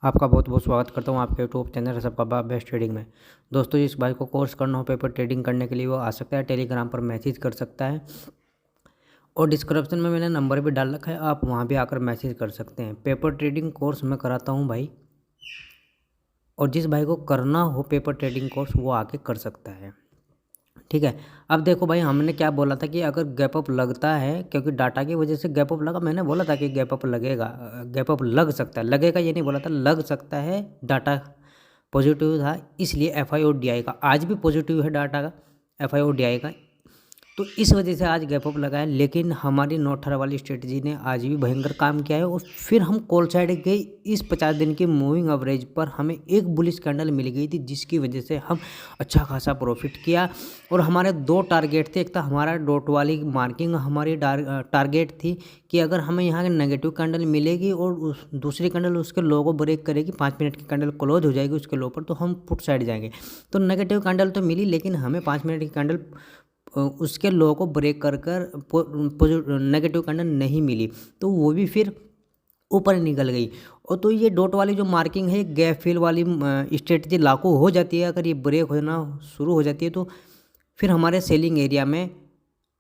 आपका बहुत बहुत स्वागत करता हूँ आपके यूट्यूब चैनल सबका बेस्ट ट्रेडिंग में। दोस्तों, जिस भाई को कोर्स करना हो पेपर ट्रेडिंग करने के लिए वो आ सकता है, टेलीग्राम पर मैसेज कर सकता है और डिस्क्रिप्शन में मैंने नंबर भी डाल रखा है, आप वहाँ भी आकर मैसेज कर सकते हैं। पेपर ट्रेडिंग कोर्स मैं कराता हूँ भाई, और जिस भाई को करना हो पेपर ट्रेडिंग कोर्स वो आके कर सकता है। ठीक है, अब देखो भाई, हमने क्या बोला था कि अगर गैप अप लगता है, क्योंकि डाटा की वजह से गैप अप लगा, मैंने बोला था कि गैप अप लगेगा, गैप अप लग सकता है, लगेगा ये नहीं बोला था, लग सकता है। डाटा पॉजिटिव था, इसलिए एफ आई और डी आई का आज भी पॉजिटिव है डाटा का, एफ आई और डी आई का, तो इस वजह से आज गैप अप लगा है। लेकिन हमारी नोथर वाली स्ट्रेटजी ने आज भी भयंकर काम किया है, और फिर हम कॉल साइड गए। इस 50 दिन की मूविंग एवरेज पर हमें एक बुलिश कैंडल मिल गई थी, जिसकी वजह से हम अच्छा खासा प्रॉफिट किया। और हमारे दो टारगेट थे, एक था हमारा डॉट वाली मार्किंग, हमारी टारगेट थी कि अगर हमें यहाँ की नेगेटिव कैंडल मिलेगी और दूसरी कैंडल उसके लो को ब्रेक करेगी, 5 मिनट की कैंडल क्लोज हो जाएगी उसके लो पर, तो हम पुट साइड जाएंगे। तो नेगेटिव कैंडल तो मिली, लेकिन हमें 5 मिनट की कैंडल उसके लो को ब्रेक कर नेगेटिव कैंडल नहीं मिली, तो वो भी फिर ऊपर निकल गई। और तो ये डॉट वाली जो मार्किंग है, गैप फिल वाली स्ट्रेटजी लागू हो जाती है। अगर ये ब्रेक होना शुरू हो जाती है तो फिर हमारे सेलिंग एरिया में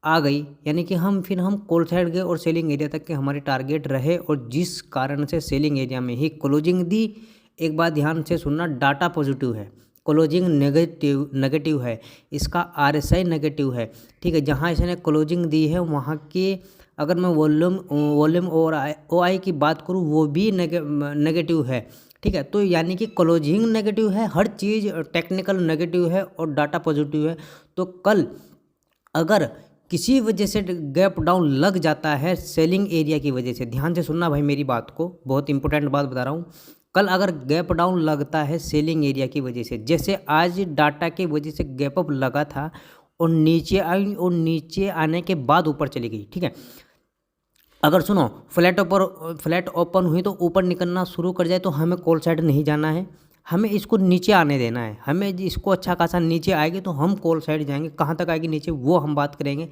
आ गई, यानी कि हम कॉल साइड गए और सेलिंग एरिया तक के हमारे टारगेट रहे, और जिस कारण से सेलिंग एरिया में ही क्लोजिंग दी। एक बात ध्यान से सुनना, डाटा पॉजिटिव है, क्लोजिंग नेगेटिव है, इसका आरएसआई नेगेटिव है। ठीक है, जहाँ इसने क्लोजिंग दी है वहाँ के, अगर मैं वॉल्यूम और ओआई की बात करूँ, वो भी नेगेटिव है। ठीक है, तो यानी कि क्लोजिंग नेगेटिव है, हर चीज़ टेक्निकल नेगेटिव है और डाटा पॉजिटिव है। तो कल अगर किसी वजह से गैप डाउन लग जाता है सेलिंग एरिया की वजह से, ध्यान से सुनना भाई मेरी बात को, बहुत इंपॉर्टेंट बात बता रहा हूँ। कल अगर गैप डाउन लगता है सेलिंग एरिया की वजह से, जैसे आज डाटा की वजह से गैप अप लगा था और नीचे आई, और नीचे आने के बाद ऊपर चली गई। ठीक है, अगर सुनो फ्लैट ओपन हुई तो ऊपर निकलना शुरू कर जाए, तो हमें कॉल साइड नहीं जाना है, हमें इसको नीचे आने देना है। हमें इसको अच्छा खासा नीचे आएगी तो हम कॉल साइड जाएंगे, कहाँ तक आएगी नीचे वो हम बात करेंगे।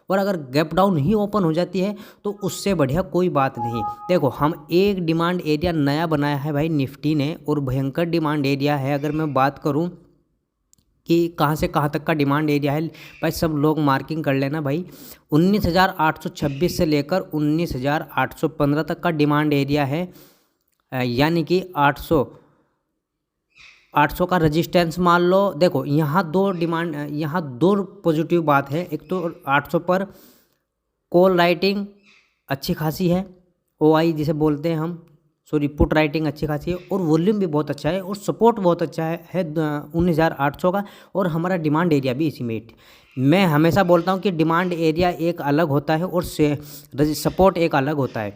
और अगर गैप डाउन ही ओपन हो जाती है तो उससे बढ़िया कोई बात नहीं। देखो, हम एक डिमांड एरिया नया बनाया है भाई निफ्टी ने, और भयंकर डिमांड एरिया है। अगर मैं बात करूँ कि कहाँ से कहाँ तक का डिमांड एरिया है भाई, सब लोग मार्किंग कर लेना भाई। 19,826 से लेकर 19,815 तक का डिमांड एरिया है, यानी कि 800 का रेजिस्टेंस मान लो। देखो, यहाँ दो पॉजिटिव बात है। एक तो 800 पर कॉल राइटिंग अच्छी खासी है, ओआई जिसे बोलते हैं हम, सॉरी पुट राइटिंग अच्छी खासी है, और वॉल्यूम भी बहुत अच्छा है, और सपोर्ट बहुत अच्छा है 19,800 का, और हमारा डिमांड एरिया भी इसी में। मैं हमेशा बोलता हूँ कि डिमांड एरिया एक अलग होता है और सपोर्ट एक अलग होता है।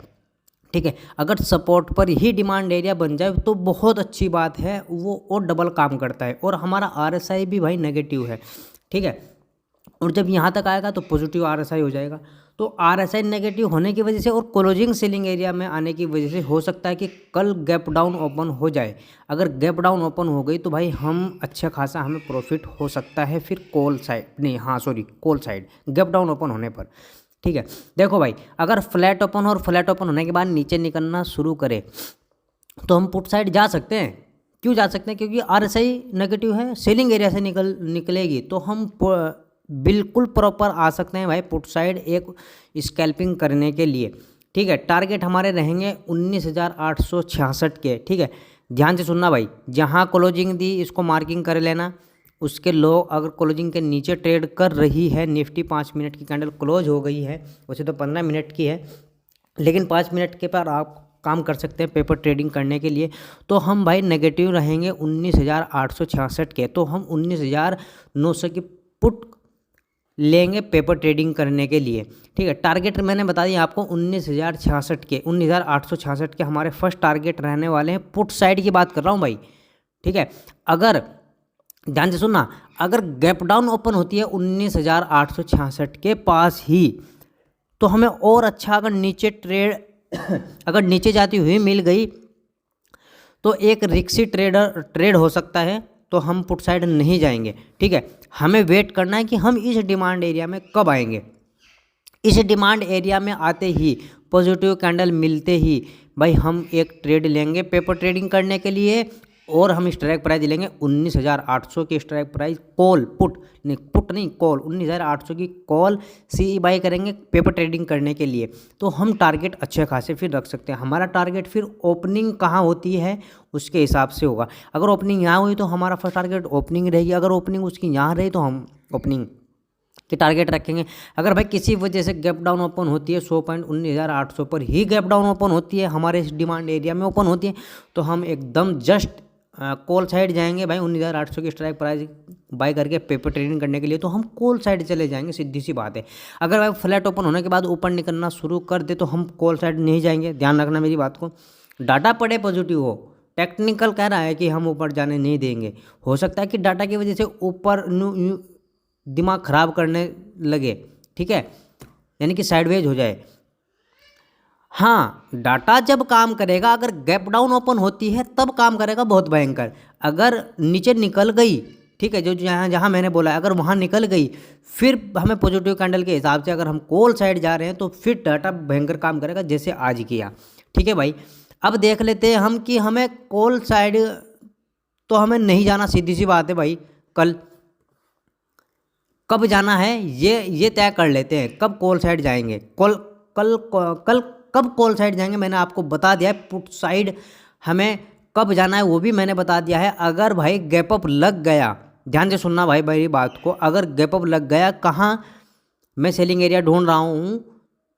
ठीक है, अगर सपोर्ट पर ही डिमांड एरिया बन जाए तो बहुत अच्छी बात है, वो और डबल काम करता है। और हमारा आरएसआई भी भाई नेगेटिव है। ठीक है, और जब यहाँ तक आएगा तो पॉजिटिव आरएसआई हो जाएगा। तो आरएसआई नेगेटिव होने की वजह से और क्लोजिंग सेलिंग एरिया में आने की वजह से हो सकता है कि कल गैप डाउन ओपन हो जाए। अगर गैप डाउन ओपन हो गई तो भाई हम अच्छा खासा हमें प्रॉफिट हो सकता है फिर call side gap down open होने पर। ठीक है, देखो भाई, अगर फ्लैट ओपन होने के बाद नीचे निकलना शुरू करे तो हम पुट साइड जा सकते हैं। क्यों जा सकते हैं? क्योंकि आरएसआई नेगेटिव है, सेलिंग एरिया से निकलेगी तो हम बिल्कुल प्रॉपर आ सकते हैं भाई पुट साइड एक स्कैल्पिंग करने के लिए। ठीक है, टारगेट हमारे रहेंगे 19,866 के। ठीक है, ध्यान से सुनना भाई, जहां क्लोजिंग दी इसको मार्किंग कर लेना, उसके लो अगर क्लोजिंग के नीचे ट्रेड कर रही है निफ्टी, 5 मिनट की कैंडल क्लोज हो गई है, वैसे तो 15 मिनट की है, लेकिन 5 मिनट के पर आप काम कर सकते हैं पेपर ट्रेडिंग करने के लिए, तो हम भाई नेगेटिव रहेंगे 19,866 के, तो हम 19,900 की पुट लेंगे पेपर ट्रेडिंग करने के लिए। ठीक है, टारगेट मैंने बता दिया आपको 19,866 के हमारे फर्स्ट टारगेट रहने वाले हैं। पुट साइड की बात कर रहा हूँ भाई। ठीक है, अगर ध्यान से सुनना, अगर गैप डाउन ओपन होती है 19,866 के पास ही, तो हमें और अच्छा अगर नीचे अगर नीचे जाती हुई मिल गई तो एक रिक्सी ट्रेड हो सकता है, तो हम पुट साइड नहीं जाएंगे। ठीक है, हमें वेट करना है कि हम इस डिमांड एरिया में कब आएंगे। इस डिमांड एरिया में आते ही पॉजिटिव कैंडल मिलते ही भाई हम एक ट्रेड लेंगे पेपर ट्रेडिंग करने के लिए और हम स्ट्राइक प्राइस लेंगे 19,800 की स्ट्राइक प्राइस कॉल पुट नहीं कॉल 19,800 की कॉल सी बाई करेंगे पेपर ट्रेडिंग करने के लिए। तो हम टारगेट अच्छे खासे फिर रख सकते हैं। हमारा टारगेट फिर ओपनिंग कहाँ होती है उसके हिसाब से होगा। अगर ओपनिंग यहाँ हुई तो हमारा फर्स्ट टारगेट ओपनिंग रहेगी, अगर ओपनिंग उसकी यहाँ रही तो हम ओपनिंग की टारगेट रखेंगे। अगर भाई किसी वजह से गैप डाउन ओपन होती है 100 पॉइंट 19,800 पर ही गैप डाउन ओपन होती है, हमारे इस डिमांड एरिया में ओपन होती है, तो हम एकदम जस्ट कॉल साइड जाएंगे भाई 19,800 की स्ट्राइक प्राइस बाय करके पेपर ट्रेडिंग करने के लिए, तो हम कॉल साइड चले जाएंगे, सीधी सी बात है। अगर भाई फ्लैट ओपन होने के बाद ऊपर निकलना शुरू कर दे तो हम कॉल साइड नहीं जाएंगे, ध्यान रखना मेरी बात को। डाटा पड़े पॉजिटिव हो, टेक्निकल कह रहा है कि हम ऊपर जाने नहीं देंगे, हो सकता है कि डाटा की वजह से ऊपर दिमाग खराब करने लगे, ठीक है, यानी कि साइडवेज हो जाए। हाँ, डाटा जब काम करेगा, अगर गैप डाउन ओपन होती है तब काम करेगा बहुत भयंकर। अगर नीचे निकल गई, ठीक है, जो जहाँ मैंने बोला, अगर वहाँ निकल गई फिर हमें पॉजिटिव कैंडल के हिसाब से अगर हम कॉल साइड जा रहे हैं तो फिर डाटा भयंकर काम करेगा जैसे आज किया, ठीक है भाई। अब देख लेते हैं हम कि हमें कॉल साइड तो हमें नहीं जाना, सीधी सी बात है भाई। कल कब जाना है ये तय कर लेते हैं, कब कॉल साइड जाएंगे। कल कब कॉल साइड जाएंगे मैंने आपको बता दिया है। पुट साइड हमें कब जाना है वो भी मैंने बता दिया है। अगर भाई गैप अप लग गया, ध्यान से सुनना भाई मेरी बात को, अगर गैप अप लग गया, कहाँ मैं सेलिंग एरिया ढूंढ रहा हूँ,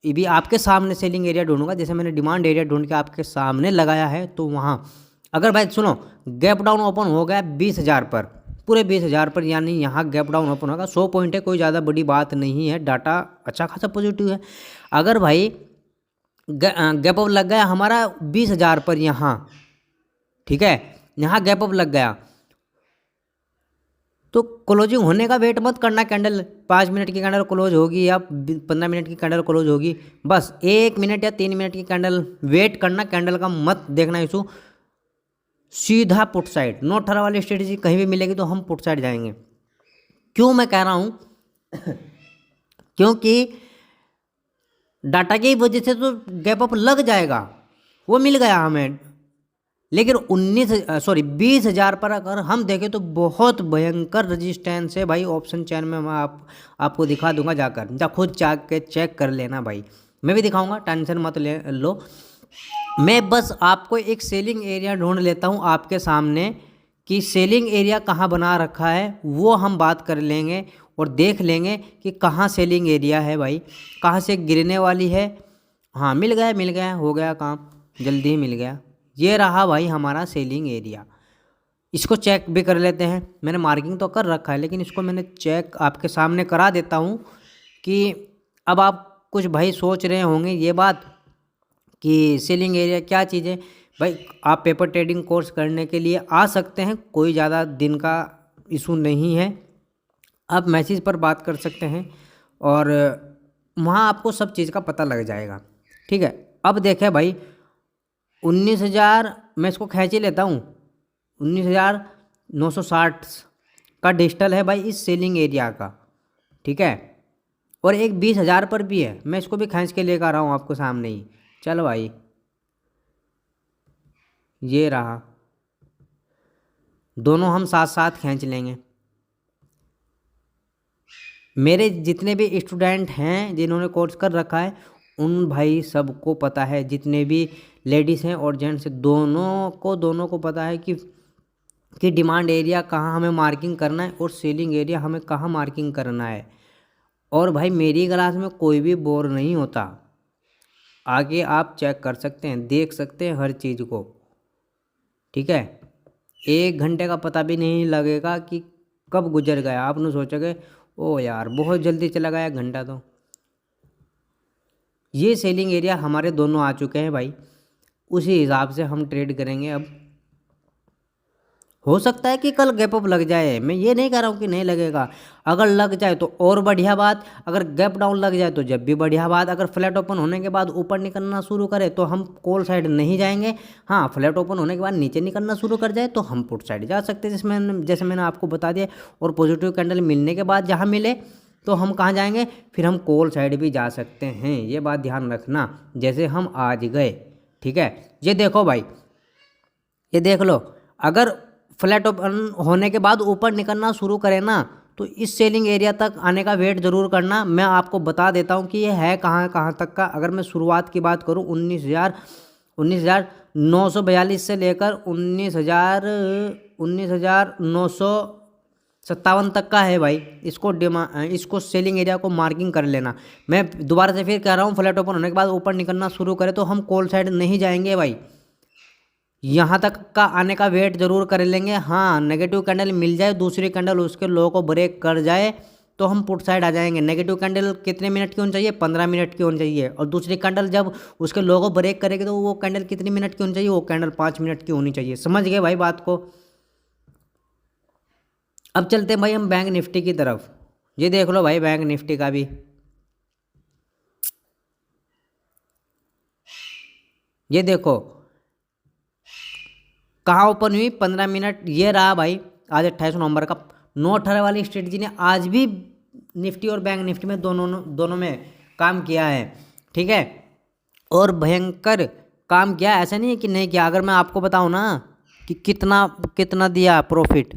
ये भी आपके सामने सेलिंग एरिया ढूंढूंगा, जैसे मैंने डिमांड एरिया ढूंढ के आपके सामने लगाया है, तो वहाँ अगर भाई सुनो गैप डाउन ओपन हो गया 20,000 पर, पूरे 20,000 पर, यानी यहाँ गैप डाउन ओपन होगा 100 पॉइंट है, कोई ज़्यादा बड़ी बात नहीं है, डाटा अच्छा खासा पॉजिटिव है। अगर भाई गैप अप लग गया हमारा 20,000 पर यहाँ, ठीक है, यहाँ गैप अप लग गया तो क्लोजिंग होने का वेट मत करना। कैंडल 5 मिनट की कैंडल क्लोज होगी या 15 मिनट की कैंडल क्लोज होगी, बस 1 मिनट या 3 मिनट की कैंडल वेट करना, कैंडल का मत देखना इशू, सीधा पुट साइड। नो ठहरा वाली स्ट्रेटेजी कहीं भी मिलेगी तो हम पुट साइड जाएंगे। क्यों मैं कह रहा हूँ क्योंकि डाटा की वजह से तो गैप अप लग जाएगा, वो मिल गया हमें, लेकिन 20,000 पर अगर हम देखें तो बहुत भयंकर रजिस्टेंस है भाई। ऑप्शन चैन में मैं आपको दिखा दूंगा, जा खुद जाके चेक कर लेना भाई, मैं भी दिखाऊंगा, टेंशन मत लो। मैं बस आपको एक सेलिंग एरिया ढूंढ लेता हूं आपके सामने कि सेलिंग एरिया कहां बना रखा है, वो हम बात कर लेंगे और देख लेंगे कि कहाँ सेलिंग एरिया है भाई, कहाँ से गिरने वाली है। हाँ, मिल गया, हो गया काम, जल्दी ही मिल गया। ये रहा भाई हमारा सेलिंग एरिया, इसको चेक भी कर लेते हैं। मैंने मार्किंग तो कर रखा है लेकिन इसको मैंने चेक आपके सामने करा देता हूँ कि अब आप कुछ भाई सोच रहे होंगे ये बात कि सेलिंग एरिया क्या चीज़ है। भाई आप पेपर ट्रेडिंग कोर्स करने के लिए आ सकते हैं, कोई ज़्यादा दिन का इशू नहीं है, आप मैसेज पर बात कर सकते हैं और वहाँ आपको सब चीज़ का पता लग जाएगा, ठीक है। अब देखें भाई 19,000 मैं इसको खींच ही लेता हूँ, 19,960 का डिजिटल है भाई इस सेलिंग एरिया का, ठीक है, और एक 20,000 पर भी है, मैं इसको भी खींच के लेकर आ रहा हूँ आपको सामने ही। चलो भाई ये रहा, दोनों हम साथ साथ खींच लेंगे। मेरे जितने भी स्टूडेंट हैं जिन्होंने कोर्स कर रखा है उन भाई सबको पता है, जितने भी लेडीज़ हैं और जेंट्स दोनों को पता है कि डिमांड एरिया कहाँ हमें मार्किंग करना है और सेलिंग एरिया हमें कहाँ मार्किंग करना है। और भाई मेरी क्लास में कोई भी बोर नहीं होता, आगे आप चेक कर सकते हैं, देख सकते हैं हर चीज़ को, ठीक है। 1 घंटे का पता भी नहीं लगेगा कि कब गुजर गया, आपने सोचोगे ओ यार बहुत जल्दी चला गया घंटा। तो ये सेलिंग एरिया हमारे दोनों आ चुके हैं भाई, उसी हिसाब से हम ट्रेड करेंगे। अब हो सकता है कि कल गैप अप लग जाए, मैं ये नहीं कह रहा हूँ कि नहीं लगेगा, अगर लग जाए तो और बढ़िया बात, अगर गैप डाउन लग जाए तो जब भी बढ़िया बात। अगर फ्लैट ओपन होने के बाद ऊपर निकलना शुरू करे तो हम कॉल साइड नहीं जाएंगे। हाँ, फ्लैट ओपन होने के बाद नीचे निकलना शुरू कर जाए तो हम पुट साइड जा सकते हैं, जैसे मैंने आपको बता दिया। और पॉजिटिव कैंडल मिलने के बाद जहाँ मिले तो हम कहाँ जाएंगे, फिर हम कॉल साइड भी जा सकते हैं, ये बात ध्यान रखना, जैसे हम आज गए, ठीक है, ये देखो भाई, ये देख लो, अगर फ्लैट ओपन होने के बाद ऊपर निकलना शुरू करे ना तो इस सेलिंग एरिया तक आने का वेट ज़रूर करना। मैं आपको बता देता हूँ कि ये है कहाँ कहाँ तक का। अगर मैं शुरुआत की बात करूँ 19,942 से लेकर 19,957 तक का है भाई। इसको सेलिंग एरिया को मार्किंग कर लेना। मैं दोबारा से फिर कह रहा हूँ, फ्लैट ओपन होने के बाद ऊपर निकलना शुरू करे तो हम कॉल साइड नहीं जाएंगे भाई, यहाँ तक का आने का वेट जरूर कर लेंगे। हाँ, नेगेटिव कैंडल मिल जाए, दूसरी कैंडल उसके लो को ब्रेक कर जाए तो हम पुट साइड आ जाएंगे। नेगेटिव कैंडल कितने मिनट की होनी चाहिए? 15 मिनट की होनी चाहिए। और दूसरी कैंडल जब उसके लो को ब्रेक करेगी तो वो कैंडल कितनी मिनट की होनी चाहिए? वो कैंडल 5 मिनट की होनी चाहिए। समझ गए भाई बात को? अब चलते हैं भाई हम बैंक निफ्टी की तरफ। ये देख लो भाई बैंक निफ्टी का भी, ये देखो कहाँ ओपन हुई, 15 मिनट ये रहा भाई। आज 28 नवंबर का 9-18 वाली स्ट्रेटजी ने आज भी निफ्टी और बैंक निफ्टी में दोनों में काम किया है, ठीक है, और भयंकर काम किया। ऐसा नहीं है कि नहीं किया। अगर मैं आपको बताऊं ना कि कितना कितना दिया प्रॉफिट,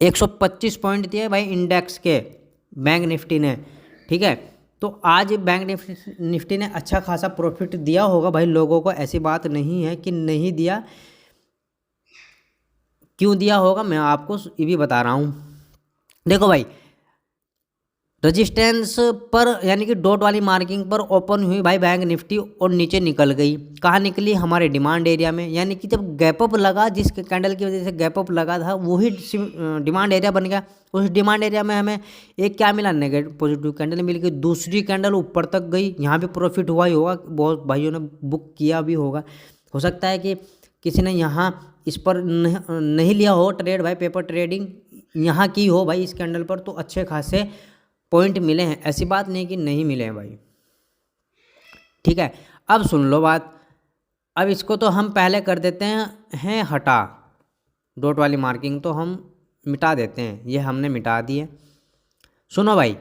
125 पॉइंट दिए भाई इंडेक्स के बैंक निफ्टी ने, ठीक है। तो आज बैंक निफ्टी ने अच्छा खासा प्रॉफिट दिया होगा भाई लोगों को, ऐसी बात नहीं है कि नहीं दिया। क्यों दिया होगा मैं आपको ये भी बता रहा हूँ। देखो भाई, रेजिस्टेंस पर यानी कि डॉट वाली मार्किंग पर ओपन हुई भाई बैंक निफ्टी और नीचे निकल गई। कहाँ निकली? हमारे डिमांड एरिया में। यानी कि जब गैप अप लगा, जिस कैंडल की वजह से गैप अप लगा था, वही डिमांड एरिया बन गया। उस डिमांड एरिया में हमें एक क्या मिला? नेगेटिव पॉजिटिव कैंडल मिल गई। दूसरी कैंडल ऊपर तक गई, यहाँ भी प्रॉफिट हुआ ही होगा, बहुत भाइयों ने बुक किया भी होगा। हो सकता है कि किसी ने यहाँ इस पर नहीं लिया हो ट्रेड भाई, पेपर ट्रेडिंग यहाँ की हो भाई इस कैंडल पर, तो अच्छे खासे पॉइंट मिले हैं। ऐसी बात नहीं कि नहीं मिले हैं भाई, ठीक है। अब सुन लो बात, अब इसको तो हम पहले कर देते हैं हटा, डॉट वाली मार्किंग तो हम मिटा देते हैं। ये हमने मिटा दी है। सुनो भाई,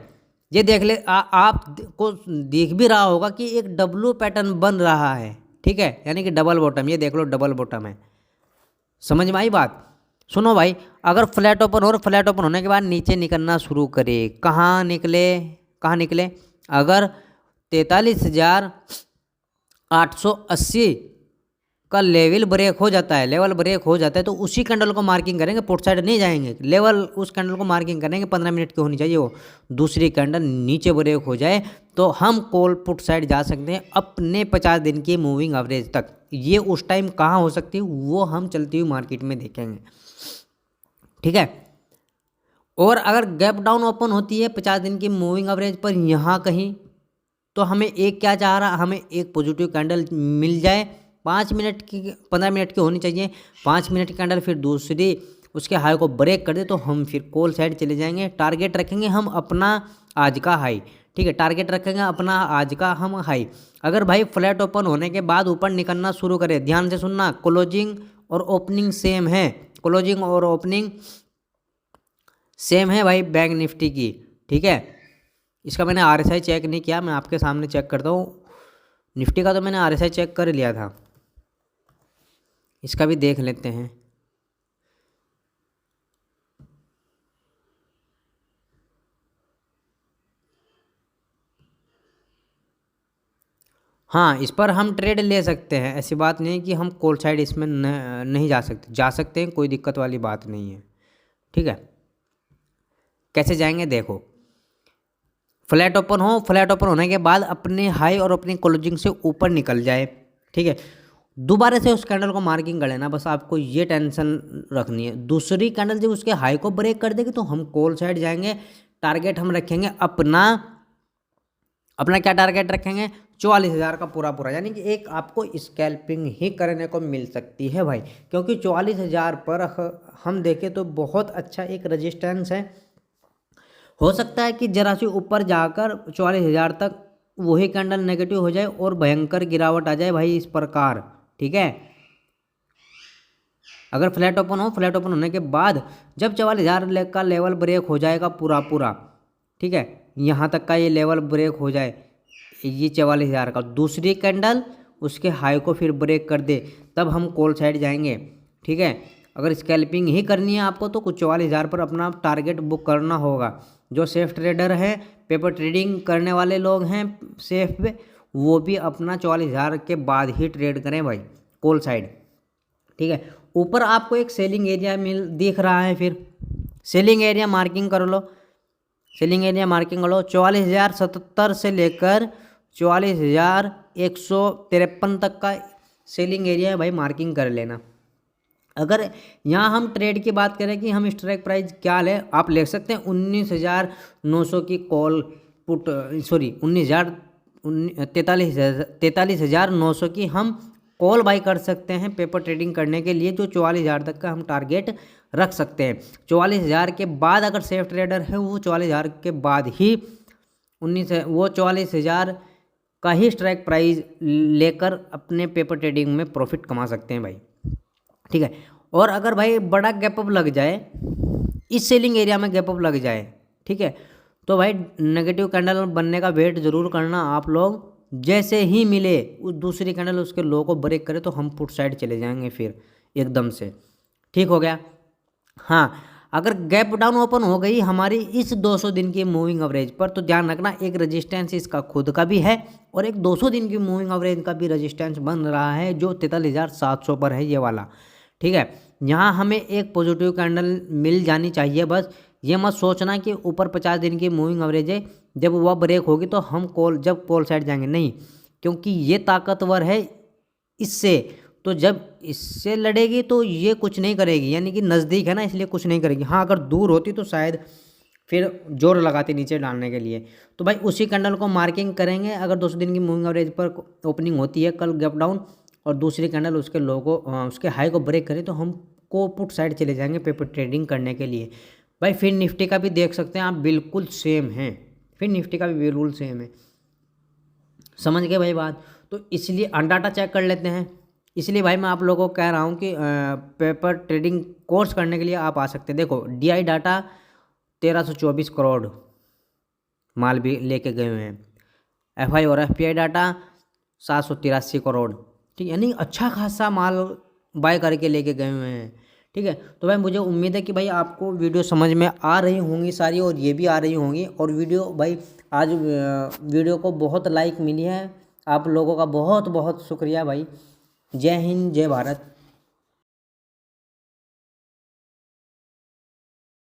ये देख ले, आपको दिख भी रहा होगा कि एक डब्लू पैटर्न बन रहा है, ठीक है, यानी कि डबल बॉटम। ये देख लो डबल बॉटम है। समझ में आई बात? सुनो भाई, अगर फ्लैट ओपन हो और फ्लैट ओपन होने के बाद नीचे निकलना शुरू करे, कहाँ निकले? अगर 43,880 का लेवल ब्रेक हो जाता है, तो उसी कैंडल को मार्किंग करेंगे, पुट साइड नहीं जाएंगे। लेवल उस कैंडल को मार्किंग करेंगे, 15 मिनट की होनी चाहिए वो। दूसरी कैंडल नीचे ब्रेक हो जाए तो हम कॉल पुट साइड जा सकते हैं अपने 50 दिन की मूविंग एवरेज तक। ये उस टाइम कहाँ हो सकती है वो हम चलती हुई मार्केट में देखेंगे, ठीक है। और अगर गैप डाउन ओपन होती है 50 दिन की मूविंग एवरेज पर यहाँ कहीं, तो हमें एक क्या चाह रहा, हमें एक पॉजिटिव कैंडल मिल जाए 5 मिनट की, 15 मिनट की होनी चाहिए। 5 मिनट की कैंडल फिर दूसरी उसके हाई को ब्रेक कर दे तो हम फिर कॉल साइड चले जाएंगे। टारगेट रखेंगे हम अपना आज का हाई, ठीक है, टारगेट रखेंगे अपना आज का हम हाई। अगर भाई फ्लैट ओपन होने के बाद ऊपर निकलना शुरू करे, ध्यान से सुनना, क्लोजिंग और ओपनिंग सेम है, क्लोजिंग और ओपनिंग सेम है भाई बैंक निफ्टी की, ठीक है। इसका मैंने RSI चेक नहीं किया, मैं आपके सामने चेक करता हूँ। निफ्टी का तो मैंने RSI चेक कर लिया था, इसका भी देख लेते हैं। हाँ, इस पर हम ट्रेड ले सकते हैं, ऐसी बात नहीं है कि हम कॉल साइड इसमें नहीं जा सकते हैं, कोई दिक्कत वाली बात नहीं है, ठीक है। कैसे जाएंगे देखो, फ्लैट ओपन होने के बाद अपने हाई और अपनी क्लोजिंग से ऊपर निकल जाए, ठीक है, दोबारा से उस कैंडल को मार्किंग कर लेना, बस आपको ये टेंशन रखनी है। दूसरी कैंडल जब उसके हाई को ब्रेक कर देगी तो हम कॉल साइड जाएंगे। टारगेट हम रखेंगे अपना क्या टारगेट रखेंगे? 44,000 का पूरा, यानी कि एक आपको स्कैल्पिंग ही करने को मिल सकती है भाई, क्योंकि 44,000 पर हम देखें तो बहुत अच्छा एक रेजिस्टेंस है। हो सकता है कि जरा से ऊपर जाकर 44,000 तक वही कैंडल नेगेटिव हो जाए और भयंकर गिरावट आ जाए भाई इस प्रकार, ठीक है। अगर फ्लैट ओपन होने के बाद जब 44,000 का लेवल ब्रेक हो जाएगा पूरा, ठीक है, यहाँ तक का ये लेवल ब्रेक हो जाए, ये 44,000 का, दूसरी कैंडल उसके हाई को फिर ब्रेक कर दे तब हम कॉल साइड जाएंगे। ठीक है, अगर स्कैल्पिंग ही करनी है आपको तो कुछ 44,000 पर अपना टारगेट बुक करना होगा। जो सेफ ट्रेडर है, पेपर ट्रेडिंग करने वाले लोग हैं सेफ पे, वो भी अपना 44,000 के बाद ही ट्रेड करें भाई कॉल साइड। ठीक है, ऊपर आपको एक सेलिंग एरिया दिख रहा है, फिर सेलिंग एरिया मार्किंग कर लो, सेलिंग एरिया मार्किंग कर लो। 44,077 से लेकर 44,153 तक का सेलिंग एरिया है भाई, मार्किंग कर लेना। अगर यहाँ हम ट्रेड की बात करें कि हम स्ट्राइक प्राइस क्या लें, आप ले सकते हैं 19,900 की कॉल पुट, सॉरी 43,900 की हम कॉल बाई कर सकते हैं पेपर ट्रेडिंग करने के लिए, जो 44,000 तक का हम टारगेट रख सकते हैं। 44,000 के बाद अगर सेफ ट्रेडर है वो 44,000 के बाद ही 44,000 का ही स्ट्राइक प्राइस लेकर अपने पेपर ट्रेडिंग में प्रॉफिट कमा सकते हैं भाई। ठीक है, और अगर भाई बड़ा गैप अप लग जाए, इस सेलिंग एरिया में गैप अप लग जाए, ठीक है, तो भाई नेगेटिव कैंडल बनने का वेट जरूर करना आप लोग। जैसे ही मिले उस दूसरी कैंडल उसके लो को ब्रेक करे तो हम पुट साइड चले जाएंगे फिर एकदम से। ठीक हो गया। हाँ, अगर गैप डाउन ओपन हो गई हमारी इस 200 दिन की मूविंग एवरेज पर, तो ध्यान रखना एक रेजिस्टेंस इसका खुद का भी है और एक 200 दिन की मूविंग एवरेज का भी रेजिस्टेंस बन रहा है, जो 43,700 पर है ये वाला। ठीक है, यहाँ हमें एक पॉजिटिव कैंडल मिल जानी चाहिए बस। ये मत सोचना कि ऊपर 50 दिन की मूविंग एवरेज है, जब वह ब्रेक होगी तो हम कॉल साइड जाएंगे, नहीं, क्योंकि ये ताकतवर है इससे, तो जब इससे लड़ेगी तो ये कुछ नहीं करेगी, यानी कि नज़दीक है ना इसलिए कुछ नहीं करेगी। हाँ, अगर दूर होती तो शायद फिर जोर लगाती नीचे डालने के लिए। तो भाई उसी कैंडल को मार्किंग करेंगे। अगर 200 दिन की मूविंग एवरेज पर ओपनिंग होती है कल गैप डाउन और दूसरी कैंडल उसके लो को उसके हाई को ब्रेक करे तो हम को पुट साइड चले जाएंगे पेपर ट्रेडिंग करने के लिए। भाई फिर निफ्टी का भी देख सकते हैं आप, बिल्कुल सेम है, फिर निफ्टी का भी बिल्कुल सेम है। समझ गए भाई बात। तो इसलिए अनडाटा चेक कर लेते हैं। इसलिए भाई मैं आप लोगों को कह रहा हूँ कि पेपर ट्रेडिंग कोर्स करने के लिए आप आ सकते हैं। देखो DI डाटा 1324 करोड़ माल भी लेके गए हुए हैं, FI और FPI डाटा 783 करोड़। ठीक है, यानी अच्छा खासा माल बाय करके लेके गए हुए हैं। ठीक है, तो भाई मुझे उम्मीद है कि भाई आपको वीडियो समझ में आ रही होंगी सारी, और ये भी आ रही होंगी। और वीडियो भाई आज वीडियो को बहुत लाइक मिली है, आप लोगों का बहुत बहुत शुक्रिया भाई। जय हिंद, जय भारत।